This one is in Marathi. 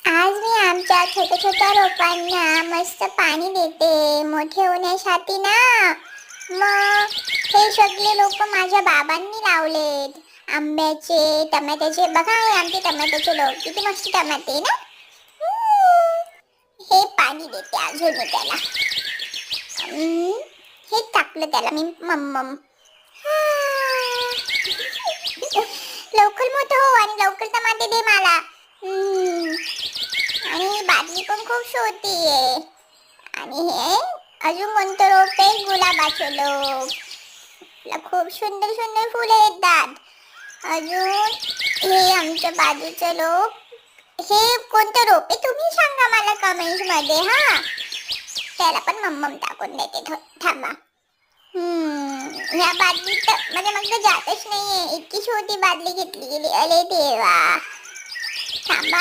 आज मी आमच्या छोट्या छोट्या रोपांना मस्त पाणी देते मोठे होण्यासाठी ना. मग हे सगळे लोक माझ्या बाबांनी लावलेत. आंब्याचे, टमाट्याचे, बघा हे आमचे टमाट्याचे लोक किती मस्त टमाटे ना. हे पाणी देते अजून मी त्याला. हे टाकलं त्याला मी मम्मम. लवकर मोठं हो आणि लवकर टमाटे दे मला. आणि बादली पण खूप छोटी आहे. आणि हे अजून कोणतं रोप आहे? गुलाबाचे रोप. खूप सुंदर सुंदर फुले येतात. अजून हे आमच्या बाजूचं रोप. हे कोणतं रोप आहे तुम्ही सांगा मला कमेंट मध्ये. हा, त्याला पण मम्मम टाकून देते. थांबा. ह्या बादलीत म्हणजे मग जातच नाहीये. इतकी छोटी बादली घेतली गेली. अरे देवा, थांबा.